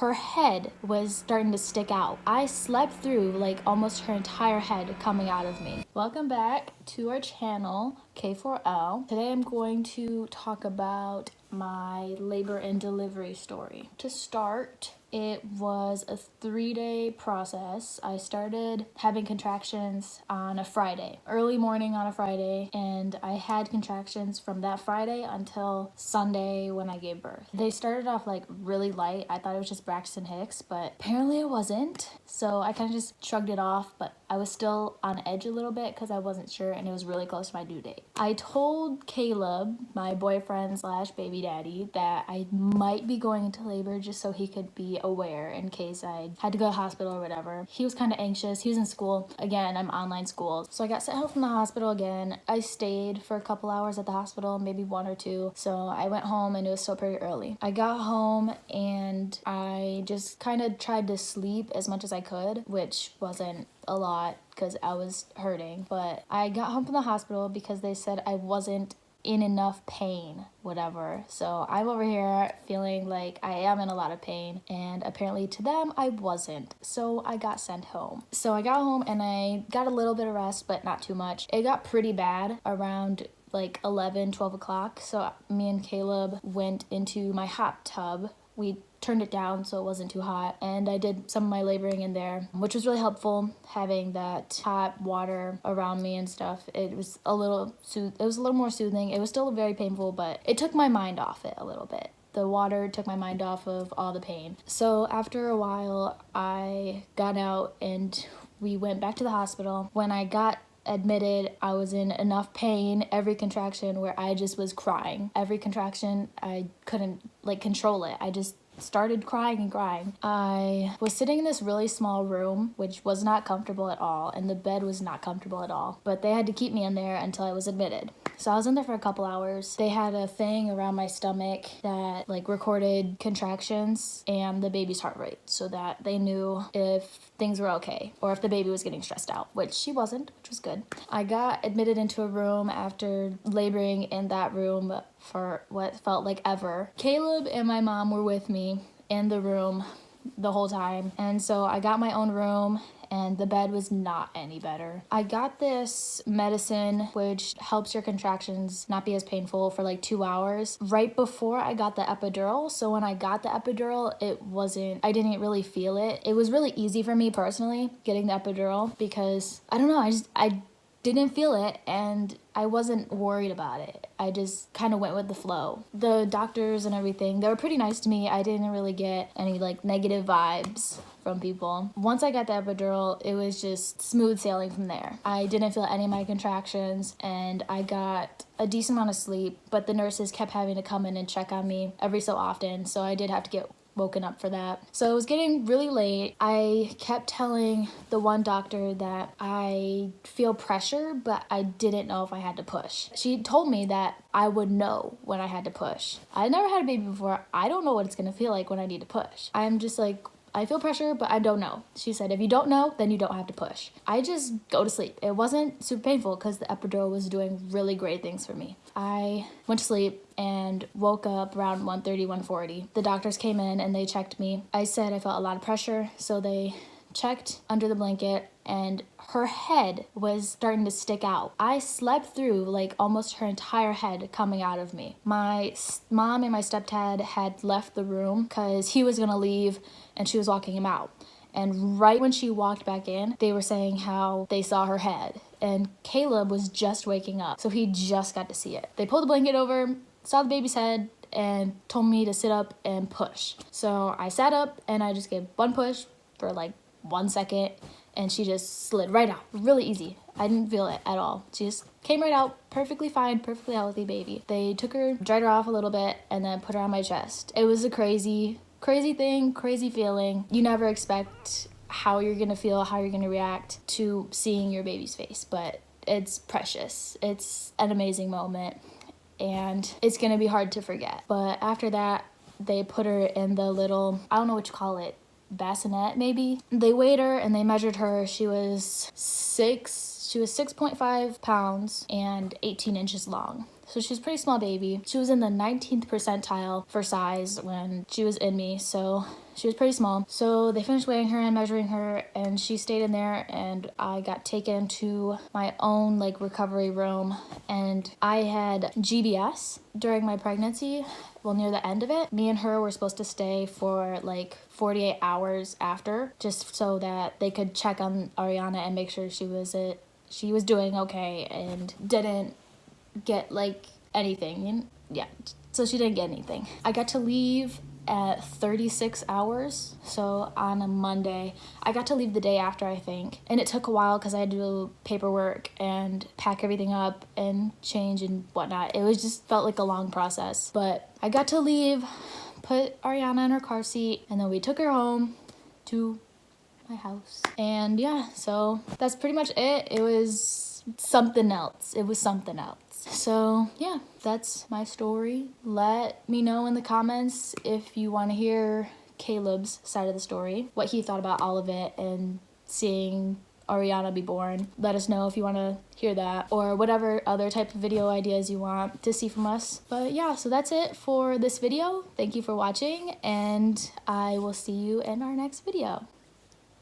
her head was starting to stick out. I slept through like almost her entire head coming out of me. Welcome back to our channel, K4L. Today I'm going to talk about my labor and delivery story. To start, it was a 3-day process. I started having contractions on a Friday, early morning on a Friday, and I had contractions from that Friday until Sunday when I gave birth. They started off like really light. I thought it was just Braxton Hicks, but apparently it wasn't. So I kind of just shrugged it off, but I was still on edge a little bit because I wasn't sure and it was really close to my due date. I told Caleb, my boyfriend slash baby daddy, that I might be going into labor just so he could be aware in case I had to go to the hospital or whatever. He was kind of anxious. He was in school. Again, I'm online school. So I got sent home from the hospital again. I stayed for a couple hours at the hospital, maybe 1 or 2. So I went home and it was still pretty early. I got home and I just kind of tried to sleep as much as I could, which wasn't a lot because I was hurting. But I got home from the hospital because they said I wasn't in enough pain, whatever. So I'm over here feeling like I am in a lot of pain, and apparently to them I wasn't. So I got sent home. So I got home and I got a little bit of rest, but not too much. It got pretty bad around like 11, 12 o'clock. So me and Caleb went into my hot tub. We turned it down so it wasn't too hot, and I did some of my laboring in there, which was really helpful, having that hot water around me and stuff. It was a little more soothing. It was still very painful, but it took my mind off it a little bit. The water took my mind off of all the pain. So after a while, I got out and we went back to the hospital. When I got admitted, I was in enough pain every contraction where I just was crying. Every contraction, I couldn't control it. I just started crying and crying. I was sitting in this really small room, which was not comfortable at all, and the bed was not comfortable at all, but they had to keep me in there until I was admitted. So I was in there for a couple hours. They had a thing around my stomach that recorded contractions and the baby's heart rate so that they knew if things were okay or if the baby was getting stressed out, which she wasn't, which was good. I got admitted into a room after laboring in that room for what felt like ever. Caleb and my mom were with me in the room the whole time, and so I got my own room and the bed was not any better. I got this medicine which helps your contractions not be as painful for like 2 hours right before I got the epidural. So when I got the epidural, I didn't really feel it. It was really easy for me personally getting the epidural because I don't know, I didn't feel it and I wasn't worried about it. I just kind of went with the flow. The doctors and everything, they were pretty nice to me. I didn't really get any negative vibes from people. Once I got the epidural, it was just smooth sailing from there. I didn't feel any of my contractions and I got a decent amount of sleep, but the nurses kept having to come in and check on me every so often, so I did have to get woken up for that. So it was getting really late. I kept telling the one doctor that I feel pressure, but I didn't know if I had to push. She told me that I would know when I had to push. I never had a baby before. I don't know what it's gonna feel like when I need to push. I'm just I feel pressure, but I don't know. She said, if you don't know, then you don't have to push. I just go to sleep. It wasn't super painful because the epidural was doing really great things for me. I went to sleep and woke up around 1:30, 1:40. The doctors came in and they checked me. I said I felt a lot of pressure, so they checked under the blanket and her head was starting to stick out. I slept through almost her entire head coming out of me. My mom and my stepdad had left the room because he was gonna leave and she was walking him out. And right when she walked back in, they were saying how they saw her head. And Caleb was just waking up, so he just got to see it. They pulled the blanket over, saw the baby's head, and told me to sit up and push. So I sat up and I just gave one push for 1 second, and she just slid right out. Really easy. I didn't feel it at all. She just came right out, perfectly fine, perfectly healthy baby. They took her, dried her off a little bit, and then put her on my chest. It was a crazy thing, crazy feeling. You never expect how you're gonna feel, how you're gonna react to seeing your baby's face, but it's precious. It's an amazing moment, and it's gonna be hard to forget. But after that, they put her in the little, I don't know what you call it, bassinet maybe. They weighed her and they measured her. She was 6.5 pounds and 18 inches long. So she's a pretty small baby. She was in the 19th percentile for size when she was in me. So she was pretty small. So they finished weighing her and measuring her, and she stayed in there, and I got taken to my own like recovery room, and I had GBS during my pregnancy. Well, near the end of it, me and her were supposed to stay for like 48 hours after, just so that they could check on Ariana and make sure she was doing okay and didn't get like anything. Yeah, so she didn't get anything. I got to leave at 36 hours, so on a Monday. I got to leave the day after, I think, and it took a while because I had to do paperwork and pack everything up and change and whatnot. It was just felt like a long process, but I got to leave, put Ariana in her car seat, and then we took her home to my house. And yeah, so that's pretty much it. It was something else. So yeah, that's my story. Let me know in the comments if you want to hear Caleb's side of the story, what he thought about all of it and seeing Ariana be born. Let us know if you want to hear that, or whatever other type of video ideas you want to see from us. But yeah, so that's it for this video. Thank you for watching, and I will see you in our next video.